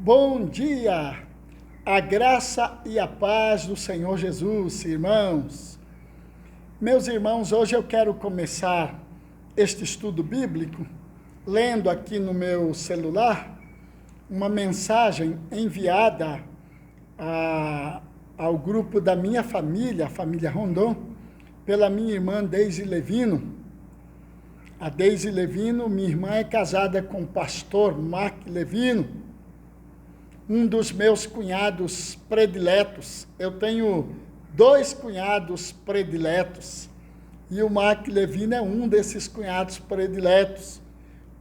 Bom dia, a graça e a paz do Senhor Jesus, irmãos. Meus irmãos, hoje eu quero começar este estudo bíblico lendo aqui no meu celular uma mensagem enviada ao grupo da minha família, a família Rondon, pela minha irmã Deise Levino. A Deise Levino, minha irmã, é casada com o pastor Mark Levino, um dos meus cunhados prediletos. Eu tenho 2 cunhados prediletos, e o Mark Levino é um desses cunhados prediletos.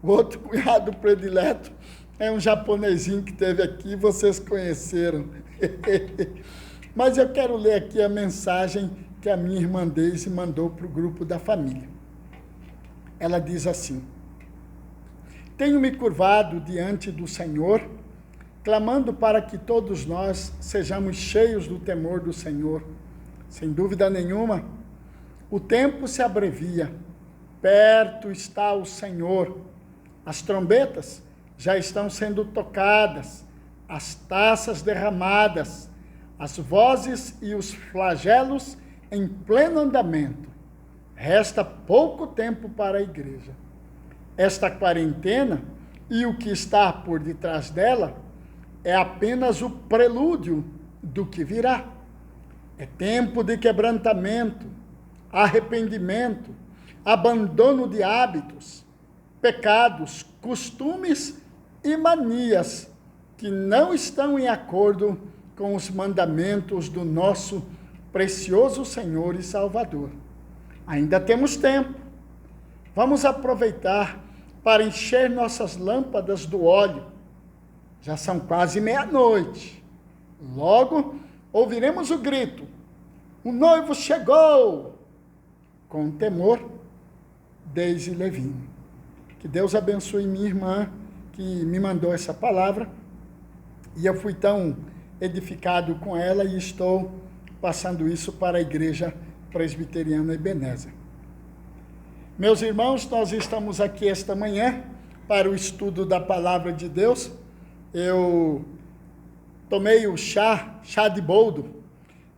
O outro cunhado predileto é um japonesinho que teve aqui, vocês conheceram. Mas eu quero ler aqui a mensagem que a minha irmã Deise mandou para o grupo da família. Ela diz assim: tenho me curvado diante do Senhor, clamando para que todos nós sejamos cheios do temor do Senhor. Sem dúvida nenhuma, o tempo se abrevia, perto está o Senhor. As trombetas já estão sendo tocadas, as taças derramadas, as vozes e os flagelos em pleno andamento. Resta pouco tempo para a igreja. Esta quarentena e o que está por detrás dela é apenas o prelúdio do que virá. É tempo de quebrantamento, arrependimento, abandono de hábitos, pecados, costumes e manias que não estão em acordo com os mandamentos do nosso precioso Senhor e Salvador. Ainda temos tempo. Vamos aproveitar para encher nossas lâmpadas do óleo. Já são quase meia-noite. Logo, ouviremos o grito: o noivo chegou! Com temor, Deise Levino. Que Deus abençoe minha irmã, que me mandou essa palavra. E eu fui tão edificado com ela e estou passando isso para a Igreja Presbiteriana Ebenezer. Meus irmãos, nós estamos aqui esta manhã para o estudo da Palavra de Deus. Eu tomei o chá de boldo.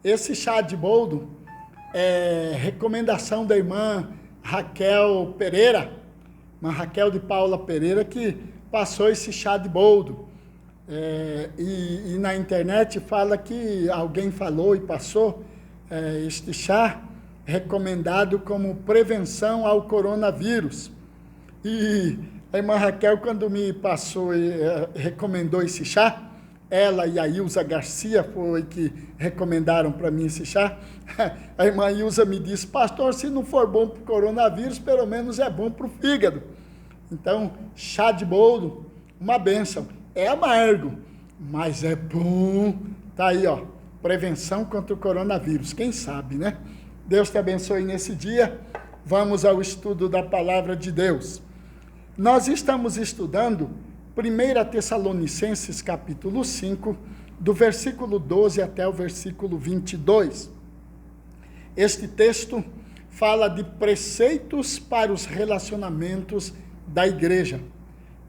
Esse chá de boldo é recomendação da irmã Raquel Pereira, irmã Raquel de Paula Pereira, que passou esse chá de boldo. E na internet fala que alguém falou e passou este chá recomendado como prevenção ao coronavírus. E a irmã Raquel, quando me passou e recomendou esse chá, ela e a Ilza Garcia foi que recomendaram para mim esse chá. A irmã Ilza me disse: pastor, se não for bom para o coronavírus, pelo menos é bom para o fígado. Então, chá de boldo, uma bênção. É amargo, mas é bom. Tá aí, ó, prevenção contra o coronavírus, quem sabe, né? Deus te abençoe nesse dia. Vamos ao estudo da palavra de Deus. Nós estamos estudando 1 Tessalonicenses capítulo 5, do versículo 12 até o versículo 22. Este texto fala de preceitos para os relacionamentos da igreja.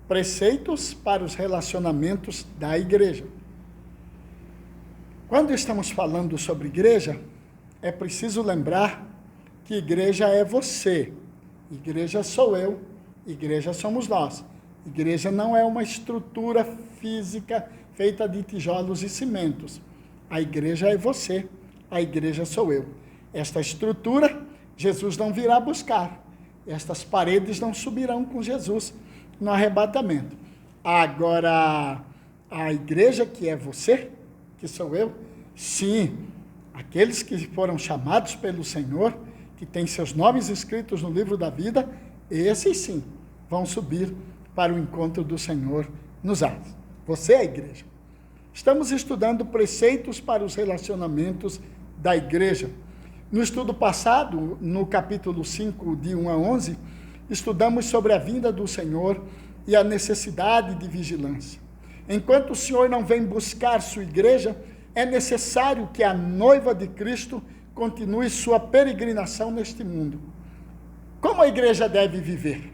Preceitos para os relacionamentos da igreja. Quando estamos falando sobre igreja, é preciso lembrar que igreja é você, igreja sou eu, igreja somos nós. Igreja não é uma estrutura física feita de tijolos e cimentos. A igreja é você, a igreja sou eu. Esta estrutura, Jesus não virá buscar. Estas paredes não subirão com Jesus no arrebatamento. Agora, a igreja que é você, que sou eu, sim, aqueles que foram chamados pelo Senhor, que têm seus nomes escritos no livro da vida, esses sim vão subir para o encontro do Senhor nos ares. Você é a igreja. Estamos estudando preceitos para os relacionamentos da igreja. No estudo passado, no capítulo 5, de 1 a 11, estudamos sobre a vinda do Senhor e a necessidade de vigilância. Enquanto o Senhor não vem buscar sua igreja, é necessário que a noiva de Cristo continue sua peregrinação neste mundo. Como a igreja deve viver?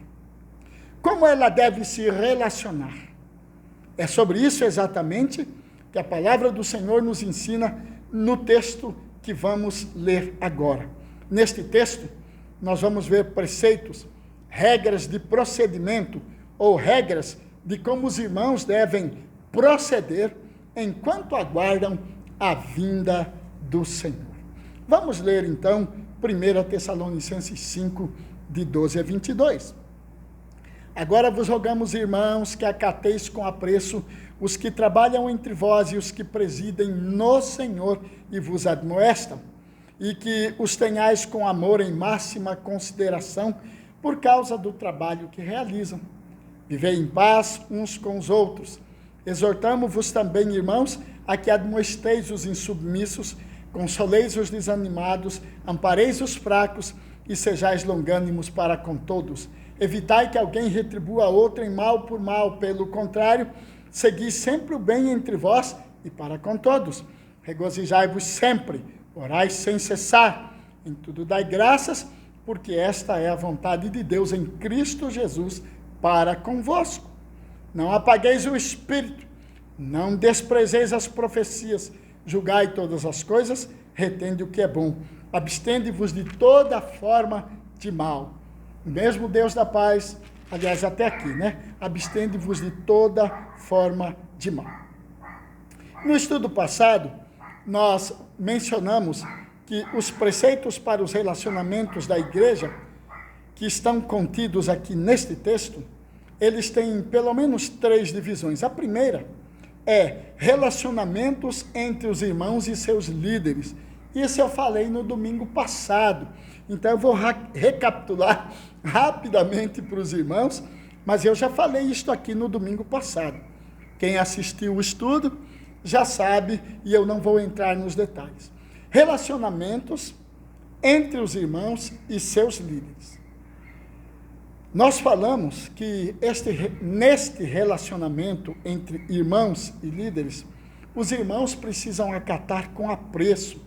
Como ela deve se relacionar? É sobre isso exatamente que a palavra do Senhor nos ensina no texto que vamos ler agora. Neste texto, nós vamos ver preceitos, regras de procedimento ou regras de como os irmãos devem proceder enquanto aguardam a vinda do Senhor. Vamos ler então 1 Tessalonicenses 5, de 12 a 22. Agora vos rogamos, irmãos, que acateis com apreço os que trabalham entre vós e os que presidem no Senhor e vos admoestam, e que os tenhais com amor em máxima consideração por causa do trabalho que realizam. Vivei em paz uns com os outros. Exortamo-vos também, irmãos, a que admoesteis os insubmissos, consoleis os desanimados, ampareis os fracos e sejais longânimos para com todos. Evitai que alguém retribua outrem mal por mal, pelo contrário, segui sempre o bem entre vós e para com todos. Regozijai-vos sempre, orai sem cessar, em tudo dai graças, porque esta é a vontade de Deus em Cristo Jesus para convosco. Não apagueis o espírito, não desprezeis as profecias, julgai todas as coisas, retende o que é bom, abstende-vos de toda forma de mal. O mesmo Deus da paz, aliás, até aqui, né? Abstende-vos de toda forma de mal. No estudo passado, nós mencionamos que os preceitos para os relacionamentos da igreja, que estão contidos aqui neste texto, eles têm pelo menos 3 divisões. A primeira é relacionamentos entre os irmãos e seus líderes. Isso eu falei no domingo passado. Então eu vou recapitular rapidamente para os irmãos, mas eu já falei isto aqui no domingo passado. Quem assistiu o estudo já sabe e eu não vou entrar nos detalhes. Relacionamentos entre os irmãos e seus líderes. Nós falamos que neste relacionamento entre irmãos e líderes, os irmãos precisam acatar com apreço,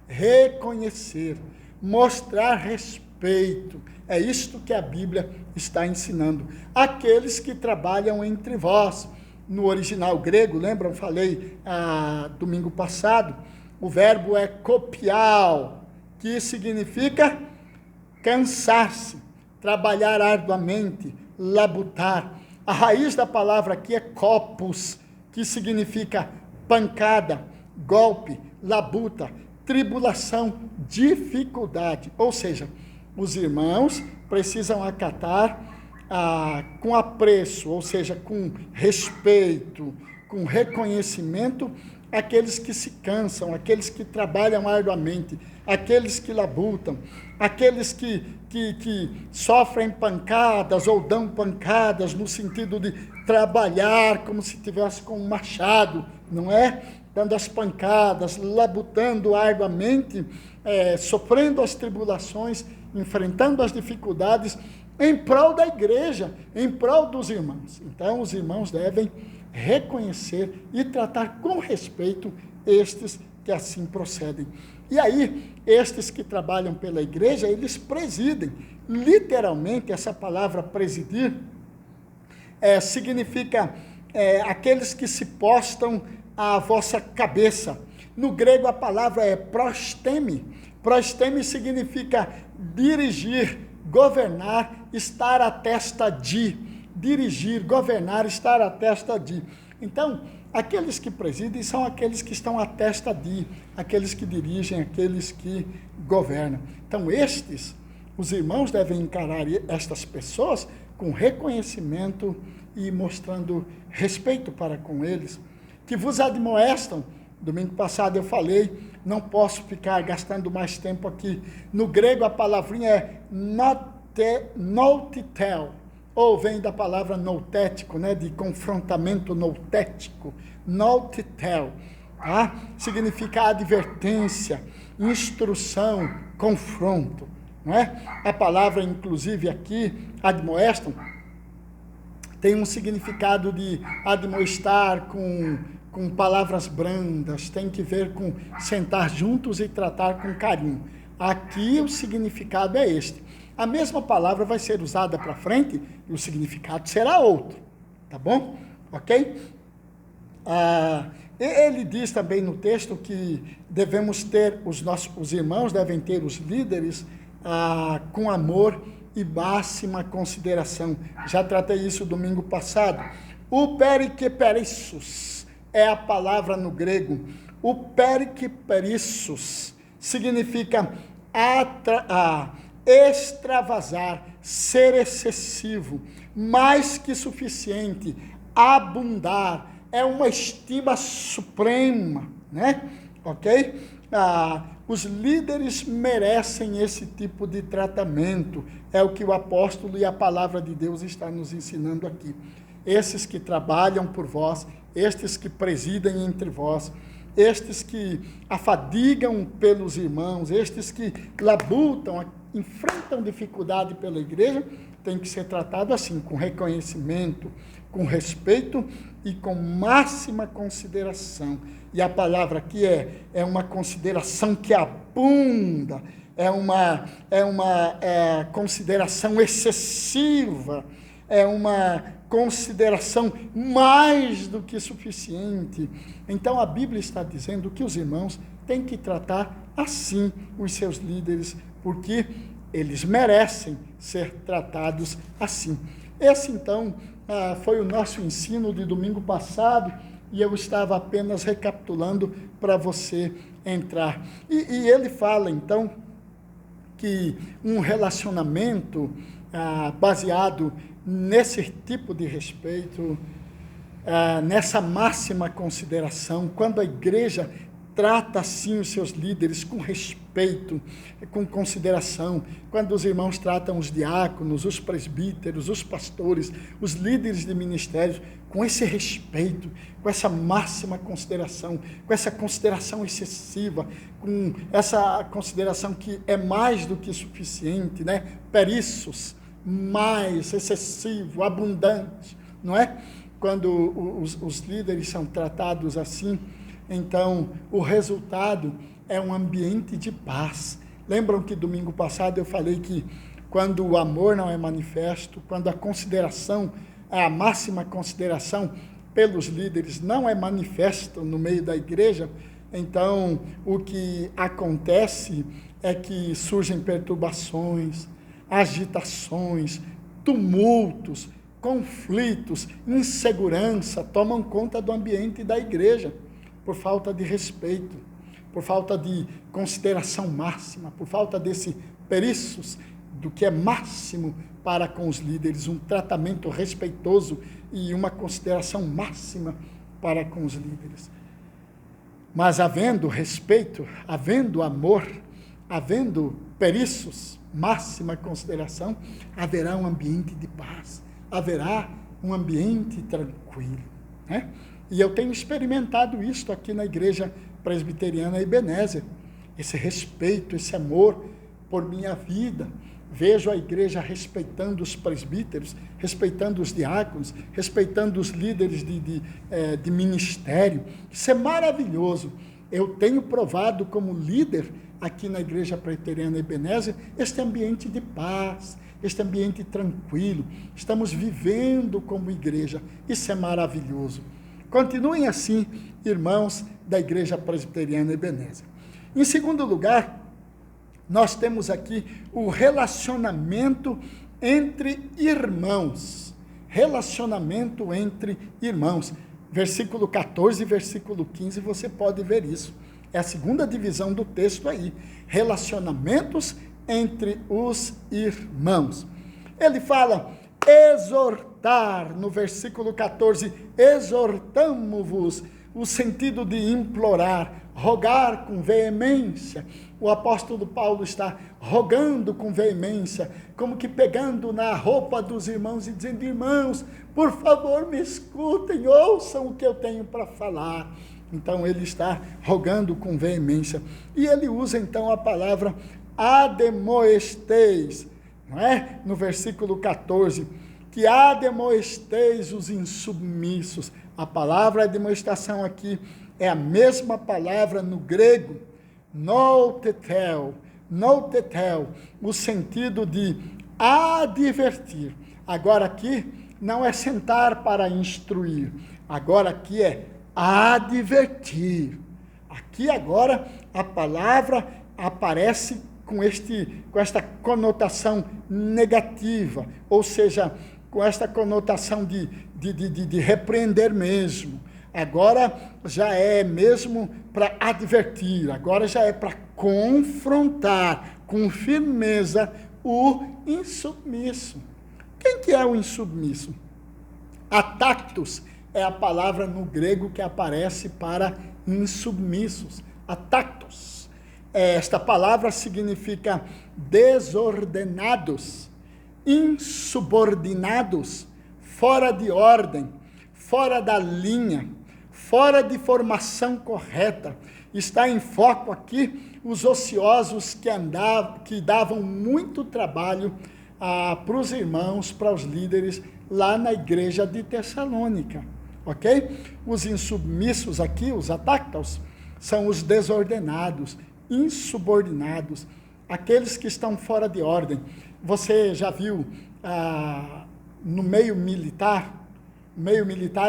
reconhecer, mostrar respeito. É isto que a Bíblia está ensinando. Aqueles que trabalham entre vós. No original grego, lembram? Falei domingo passado, o verbo é kopiao, que significa cansar-se, trabalhar arduamente, labutar. A raiz da palavra aqui é kopos, que significa pancada, golpe, labuta, tribulação, dificuldade. Ou seja, os irmãos precisam acatar com apreço, ou seja, com respeito, com reconhecimento, aqueles que se cansam, aqueles que trabalham arduamente, aqueles que labutam, aqueles que sofrem pancadas ou dão pancadas no sentido de trabalhar como se tivesse com um machado, não é? Dando as pancadas, labutando arduamente, sofrendo as tribulações, enfrentando as dificuldades em prol da igreja, em prol dos irmãos. Então, os irmãos devem reconhecer e tratar com respeito estes que assim procedem. E aí, estes que trabalham pela igreja, eles presidem. Literalmente, essa palavra presidir significa aqueles que se postam à vossa cabeça. No grego, a palavra é prosteme. Prosteme significa dirigir, governar, estar à testa de. Dirigir, governar, estar à testa de. Então, aqueles que presidem são aqueles que estão à testa de, aqueles que dirigem, aqueles que governam. Então, os irmãos devem encarar estas pessoas com reconhecimento e mostrando respeito para com eles, que vos admoestam. Domingo passado eu falei, não posso ficar gastando mais tempo aqui. No grego a palavrinha é noutitel, ou vem da palavra noutético, né, de confrontamento noutético, noutitel, tá? Significa advertência, instrução, confronto, não é? A palavra, inclusive, aqui, admoestam, tem um significado de admoestar com palavras brandas, tem que ver com sentar juntos e tratar com carinho. Aqui o significado é este. A mesma palavra vai ser usada para frente e o significado será outro, tá bom? Ok? Ele diz também no texto que devemos ter, os irmãos devem ter os líderes com amor e máxima consideração. Já tratei isso domingo passado. O perikeperissos é a palavra no grego. O perikeperissos significa extravasar, ser excessivo, mais que suficiente, abundar, é uma estima suprema, né? Ok? Os líderes merecem esse tipo de tratamento, é o que o apóstolo e a palavra de Deus está nos ensinando aqui. Esses que trabalham por vós, estes que presidem entre vós, estes que afadigam pelos irmãos, estes que labutam, enfrentam dificuldade pela igreja, tem que ser tratado assim, com reconhecimento, com respeito e com máxima consideração. E a palavra aqui é uma consideração que abunda, é uma consideração excessiva, é uma consideração mais do que suficiente. Então a Bíblia está dizendo que os irmãos têm que tratar assim os seus líderes, porque eles merecem ser tratados assim. Esse então foi o nosso ensino de domingo passado, e eu estava apenas recapitulando para você entrar. E ele fala então que um relacionamento baseado nesse tipo de respeito, nessa máxima consideração, quando a igreja trata assim os seus líderes com respeito, com consideração, quando os irmãos tratam os diáconos, os presbíteros, os pastores, os líderes de ministérios, com esse respeito, com essa máxima consideração, com essa consideração excessiva, com essa consideração que é mais do que suficiente, né? Perissos, mais, excessivo, abundante, não é? Quando os líderes são tratados assim, então o resultado é um ambiente de paz. Lembram que domingo passado eu falei que quando o amor não é manifesto, quando a consideração, a máxima consideração pelos líderes não é manifesta no meio da igreja, então o que acontece é que surgem perturbações, agitações, tumultos, conflitos, insegurança tomam conta do ambiente da igreja, por falta de respeito, por falta de consideração máxima, por falta desse perissos do que é máximo para com os líderes, um tratamento respeitoso e uma consideração máxima para com os líderes. Mas havendo respeito, havendo amor, havendo perissos, máxima consideração, haverá um ambiente de paz, haverá um ambiente tranquilo, né? E eu tenho experimentado isso aqui na igreja presbiteriana Ebenezer, esse respeito, esse amor por minha vida. Vejo a igreja respeitando os presbíteros, respeitando os diáconos, respeitando os líderes de ministério. Isso é maravilhoso. Eu tenho provado como líder aqui na igreja presbiteriana Ebenezer este ambiente de paz, este ambiente tranquilo. Estamos vivendo como igreja. Isso é maravilhoso. Continuem assim, irmãos da igreja presbiteriana Ebenezer. Em segundo lugar, nós temos aqui o relacionamento entre irmãos. Relacionamento entre irmãos. Versículo 14 e versículo 15, você pode ver isso. É a segunda divisão do texto aí. Relacionamentos entre os irmãos. Ele fala, exortar, no versículo 14, exortamo-vos, o sentido de implorar, rogar com veemência. O apóstolo Paulo está rogando com veemência, como que pegando na roupa dos irmãos e dizendo, irmãos, por favor me escutem, ouçam o que eu tenho para falar. Então ele está rogando com veemência. E ele usa então a palavra ademoesteis, não é? No versículo 14, que ademoesteis os insubmissos. A palavra admoestação aqui é a mesma palavra no grego, noutetel, o sentido de advertir. Agora aqui não é sentar para instruir, agora aqui é advertir. Aqui agora a palavra aparece com esta conotação negativa, ou seja, com esta conotação de repreender mesmo. Agora já é mesmo para advertir, agora já é para confrontar com firmeza o insubmisso. Quem que é o insubmisso? Atactus é a palavra no grego que aparece para insubmissos. Atactus. Esta palavra significa desordenados, insubordinados, fora de ordem, fora da linha, fora de formação correta. Está em foco aqui os ociosos que davam muito trabalho para os irmãos, para os líderes lá na igreja de Tessalônica, ok? Os insubmissos aqui, os atactos, são os desordenados, insubordinados, aqueles que estão fora de ordem. Você já viu no meio militar,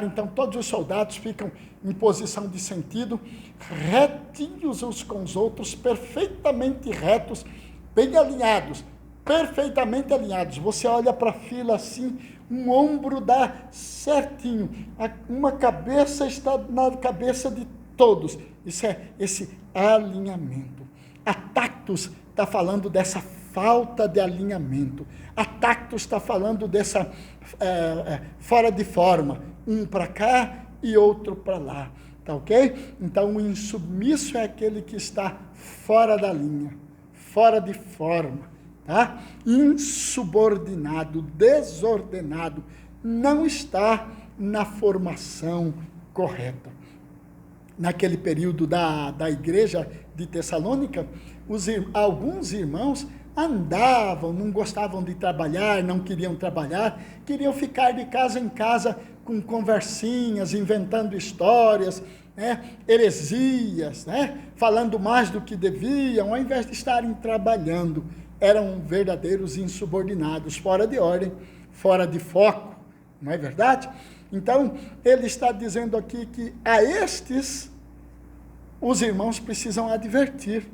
então todos os soldados ficam em posição de sentido, retinhos uns com os outros, perfeitamente retos, bem alinhados, perfeitamente alinhados. Você olha para a fila assim, um ombro dá certinho, uma cabeça está na cabeça de todos. Isso é esse alinhamento. Atactus está falando dessa falta de alinhamento. Atactus está falando dessa fora de forma, um para cá e outro para lá, tá ok? Então o insubmisso é aquele que está fora da linha, fora de forma, tá? Insubordinado, desordenado, não está na formação correta. Naquele período da igreja de Tessalônica, alguns irmãos andavam, não gostavam de trabalhar, não queriam trabalhar, queriam ficar de casa em casa com conversinhas, inventando histórias, heresias, falando mais do que deviam, ao invés de estarem trabalhando. Eram verdadeiros insubordinados, fora de ordem, fora de foco, não é verdade? Então, ele está dizendo aqui que a estes, os irmãos precisam advertir.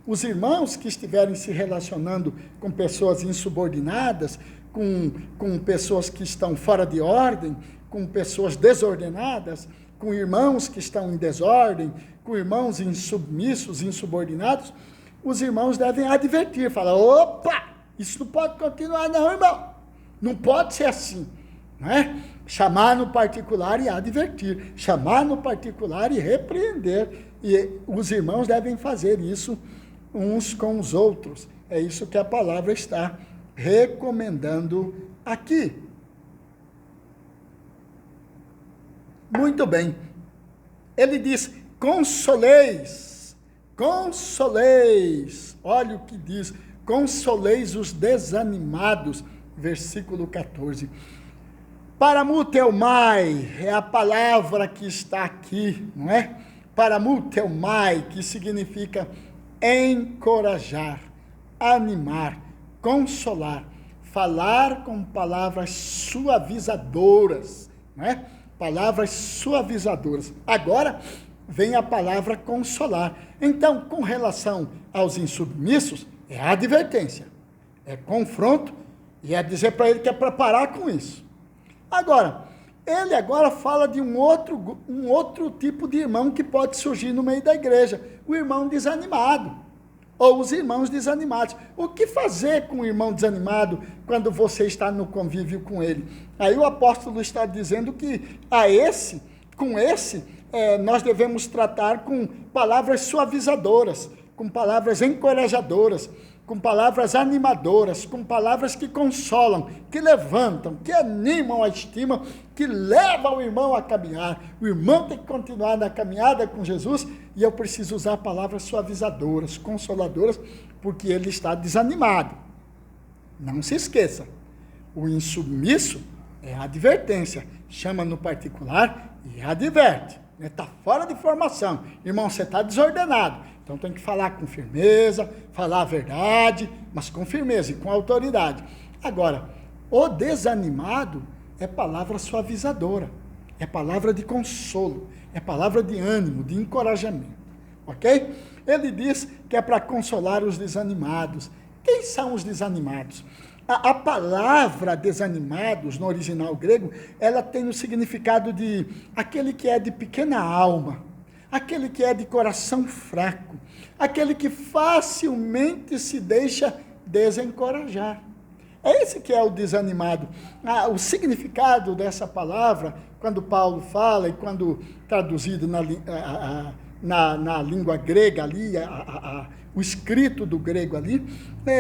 Os irmãos que estiverem se relacionando com pessoas insubordinadas, com pessoas que estão fora de ordem, com pessoas desordenadas, com irmãos que estão em desordem, com irmãos insubmissos, insubordinados, os irmãos devem advertir, falar, opa, isso não pode continuar não, irmão, não pode ser assim, não é? Chamar no particular e advertir, chamar no particular e repreender, e os irmãos devem fazer isso uns com os outros. É isso que a palavra está recomendando aqui. Muito bem. Ele diz, consoleis, olha o que diz, consoleis os desanimados, versículo 14. Paramuteumai é a palavra que está aqui, não é? Paramuteumai, que significa encorajar, animar, consolar, falar com palavras suavizadoras, não é? Palavras suavizadoras. Agora vem a palavra consolar. Então, com relação aos insubmissos, é advertência, é confronto e é dizer para ele que é para parar com isso. Agora, ele agora fala de um outro tipo de irmão que pode surgir no meio da igreja, o irmão desanimado, ou os irmãos desanimados. O que fazer com o irmão desanimado quando você está no convívio com ele? Aí o apóstolo está dizendo que com esse, nós devemos tratar com palavras suavizadoras, com palavras encorajadoras, com palavras animadoras, com palavras que consolam, que levantam, que animam a estima, que levam o irmão a caminhar. O irmão tem que continuar na caminhada com Jesus e eu preciso usar palavras suavizadoras, consoladoras, porque ele está desanimado. Não se esqueça, o insubmisso é a advertência, chama no particular e adverte. Está fora de formação. Irmão, você está desordenado. Então tem que falar com firmeza, falar a verdade, mas com firmeza e com autoridade. Agora, o desanimado é palavra suavizadora, é palavra de consolo, é palavra de ânimo, de encorajamento, ok? Ele diz que é para consolar os desanimados. Quem são os desanimados? A palavra desanimados, no original grego, ela tem o significado de aquele que é de pequena alma, aquele que é de coração fraco, aquele que facilmente se deixa desencorajar. É esse que é o desanimado. O significado dessa palavra, quando Paulo fala e quando traduzido na língua grega ali, o escrito do grego ali,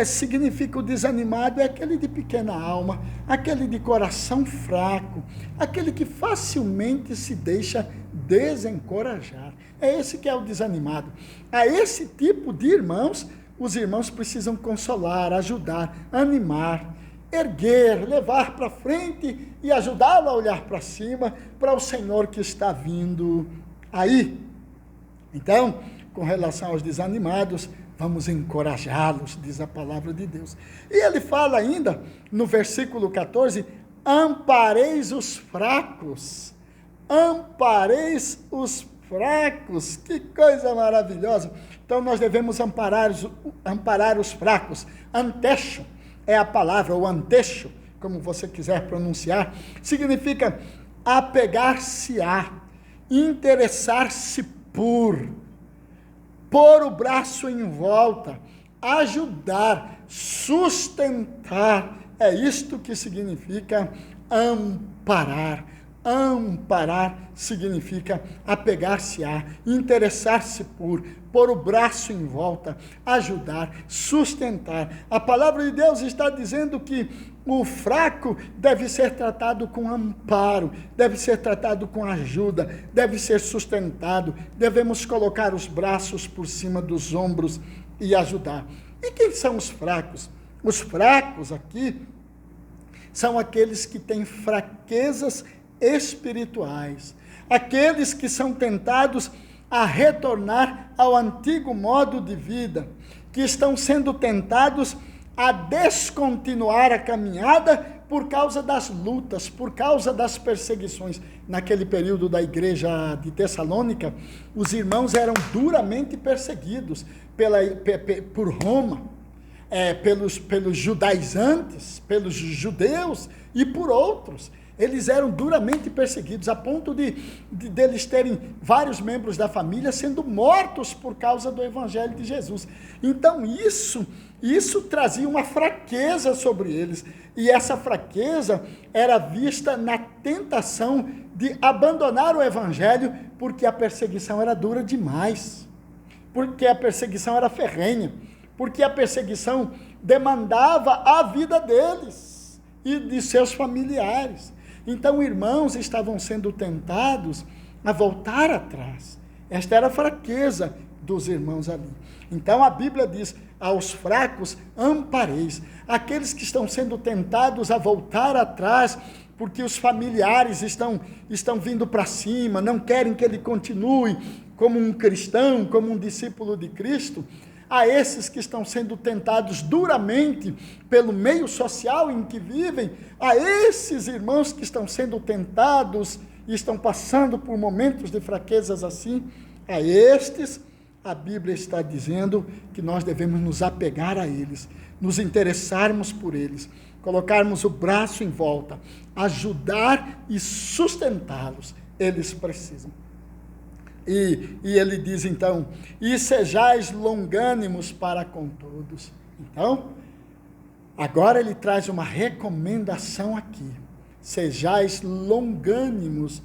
significa o desanimado é aquele de pequena alma, aquele de coração fraco, aquele que facilmente se deixa desencorajar. É esse que é o desanimado. A esse tipo de irmãos, os irmãos precisam consolar, ajudar, animar, erguer, levar para frente e ajudá-lo a olhar para cima, para o Senhor que está vindo aí. Então, com relação aos desanimados, vamos encorajá-los, diz a palavra de Deus. E ele fala ainda, no versículo 14, ampareis os fracos. Ampareis os fracos. Que coisa maravilhosa. Então, nós devemos amparar os fracos. Antecho é a palavra, ou antecho, como você quiser pronunciar, significa apegar-se-a, interessar-se por, pôr o braço em volta, ajudar, sustentar. É isto que significa amparar. Amparar significa apegar-se-a, interessar-se por, pôr o braço em volta, ajudar, sustentar. A palavra de Deus está dizendo que o fraco deve ser tratado com amparo, deve ser tratado com ajuda, deve ser sustentado, devemos colocar os braços por cima dos ombros e ajudar. E quem são os fracos? Os fracos aqui são aqueles que têm fraquezas espirituais, aqueles que são tentados a retornar ao antigo modo de vida, que estão sendo tentados a descontinuar a caminhada por causa das lutas, por causa das perseguições. Naquele período da igreja de Tessalônica, os irmãos eram duramente perseguidos por Roma, pelos judaizantes, pelos judeus e por outros. Eles eram duramente perseguidos, a ponto de eles terem vários membros da família sendo mortos por causa do evangelho de Jesus. Então isso trazia uma fraqueza sobre eles, e essa fraqueza era vista na tentação de abandonar o evangelho, porque a perseguição era dura demais, porque a perseguição era ferrenha, porque a perseguição demandava a vida deles e de seus familiares. Então, irmãos estavam sendo tentados a voltar atrás. Esta era a fraqueza dos irmãos ali. Então, a Bíblia diz, aos fracos ampareis. Aqueles que estão sendo tentados a voltar atrás, porque os familiares estão vindo para cima, não querem que ele continue como um cristão, como um discípulo de Cristo. A esses que estão sendo tentados duramente pelo meio social em que vivem, a esses irmãos que estão sendo tentados e estão passando por momentos de fraquezas assim, a estes, a Bíblia está dizendo que nós devemos nos apegar a eles, nos interessarmos por eles, colocarmos o braço em volta, ajudar e sustentá-los. Eles precisam. E ele diz então, e sejais longânimos para com todos. Então, agora ele traz uma recomendação aqui, sejais longânimos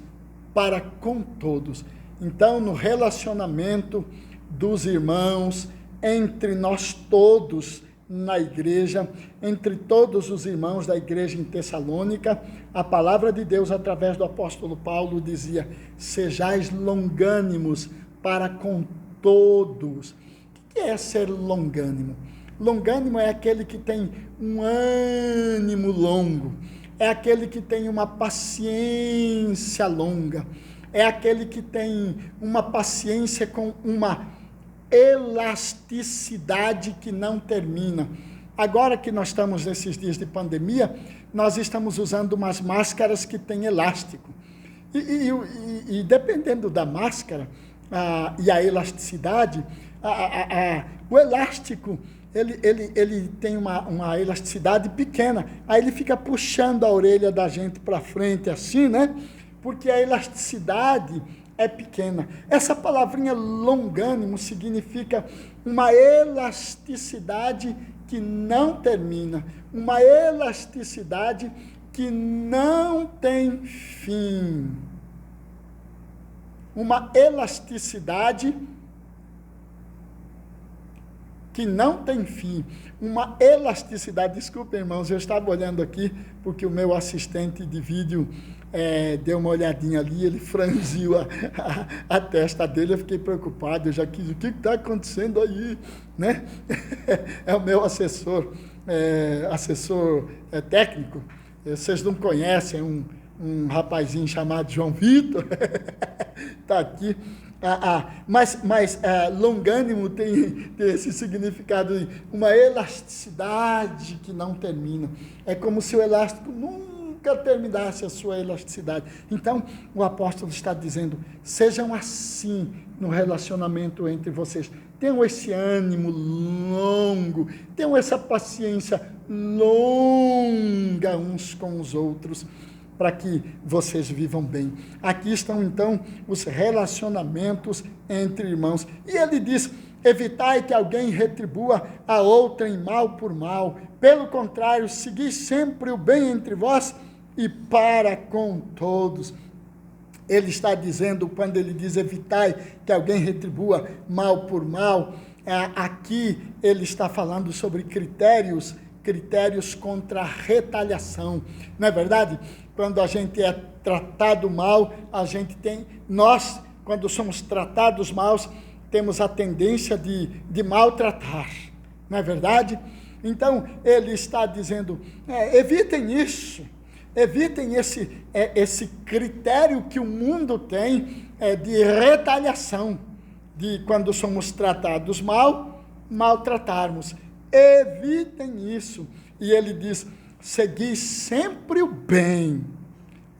para com todos. Então, no relacionamento dos irmãos, entre nós todos na igreja, entre todos os irmãos da igreja em Tessalônica, a palavra de Deus, através do apóstolo Paulo, dizia, sejais longânimos para com todos. O que é ser longânimo? Longânimo é aquele que tem um ânimo longo, é aquele que tem uma paciência longa, é aquele que tem uma paciência com uma elasticidade que não termina. Agora que nós estamos nesses dias de pandemia, nós estamos usando umas máscaras que têm elástico. E dependendo da máscara e a elasticidade, o elástico, ele tem uma elasticidade pequena, aí ele fica puxando a orelha da gente para frente assim, né? Porque a elasticidade é pequena. Essa palavrinha longânimo significa uma elasticidade que não termina, uma elasticidade que não tem fim. Uma elasticidade que não tem fim. Uma elasticidade, desculpa, irmãos, eu estava olhando aqui, porque o meu assistente de vídeo deu uma olhadinha ali, ele franziu a testa dele, eu fiquei preocupado, eu já quis, o que está acontecendo aí, né? É o meu assessor técnico, vocês não conhecem, um rapazinho chamado João Vitor, está aqui. Mas longânimo tem esse significado, uma elasticidade que não termina. É como se o elástico nunca terminasse a sua elasticidade. Então, o apóstolo está dizendo, sejam assim no relacionamento entre vocês. Tenham esse ânimo longo, tenham essa paciência longa uns com os outros, para que vocês vivam bem. Aqui estão, então, os relacionamentos entre irmãos. E ele diz, evitai que alguém retribua a outrem mal por mal. Pelo contrário, segui sempre o bem entre vós e para com todos. Ele está dizendo, quando ele diz evitai que alguém retribua mal por mal, aqui ele está falando sobre critérios contra a retaliação. Não é verdade? Quando a gente é tratado mal, nós, quando somos tratados mal, temos a tendência de maltratar, não é verdade? Então, ele está dizendo, evitem isso, evitem esse critério que o mundo tem de retaliação, de quando somos tratados mal, maltratarmos. Evitem isso. E ele diz, segui sempre o bem.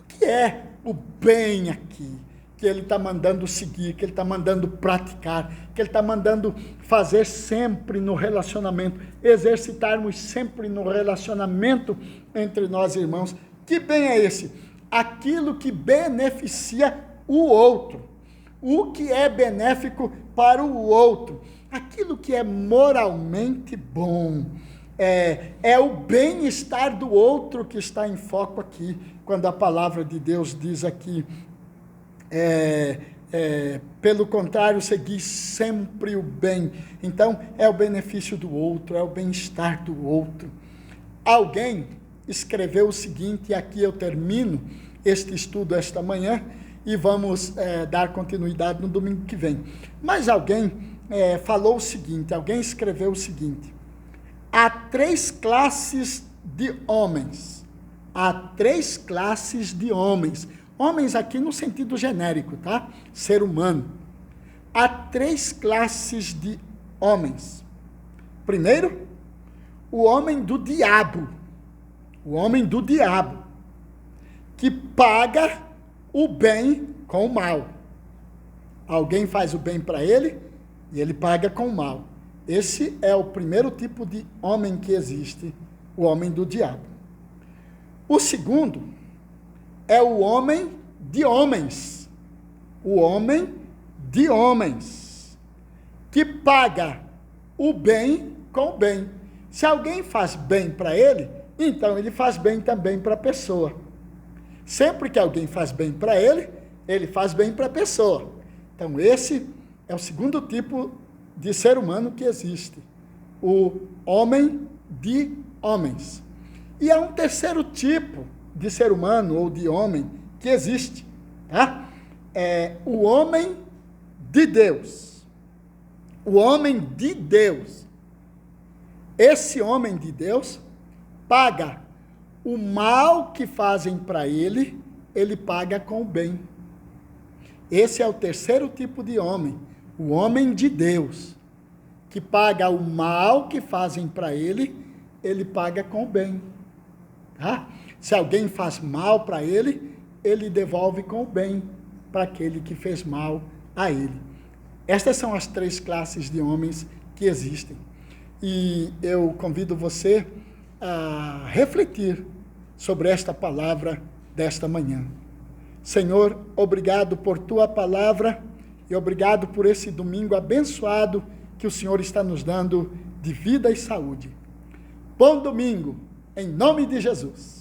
O que é o bem aqui? Que ele está mandando seguir, que ele está mandando praticar, que ele está mandando fazer sempre no relacionamento, exercitarmos sempre no relacionamento entre nós irmãos. Que bem é esse? Aquilo que beneficia o outro. O que é benéfico para o outro. Aquilo que é moralmente bom. É o bem-estar do outro que está em foco aqui, quando a palavra de Deus diz aqui, pelo contrário, segui sempre o bem. Então, é o benefício do outro, é o bem-estar do outro. Alguém escreveu o seguinte, e aqui eu termino este estudo esta manhã, e vamos dar continuidade no domingo que vem. Mas alguém falou o seguinte, alguém escreveu o seguinte, há 3 classes de homens. Há 3 classes de homens. Homens aqui no sentido genérico, tá? Ser humano. Há 3 classes de homens. Primeiro, o homem do diabo. O homem do diabo. Que paga o bem com o mal. Alguém faz o bem para ele e ele paga com o mal. Esse é o primeiro tipo de homem que existe, o homem do diabo. O segundo é o homem de homens. O homem de homens, que paga o bem com o bem. Se alguém faz bem para ele, então ele faz bem também para a pessoa. Sempre que alguém faz bem para ele, ele faz bem para a pessoa. Então esse é o segundo tipo de ser humano que existe, o homem de homens. E há um terceiro tipo de ser humano ou de homem que existe, tá? É o homem de Deus. O homem de Deus. Esse homem de Deus paga o mal que fazem para ele, ele paga com o bem. Esse é o terceiro tipo de homem, o homem de Deus, que paga o mal que fazem para ele, ele paga com o bem. Tá? Se alguém faz mal para ele, ele devolve com o bem para aquele que fez mal a ele. Estas são as 3 classes de homens que existem. E eu convido você a refletir sobre esta palavra desta manhã. Senhor, obrigado por tua palavra e obrigado por esse domingo abençoado que o Senhor está nos dando de vida e saúde. Bom domingo, em nome de Jesus.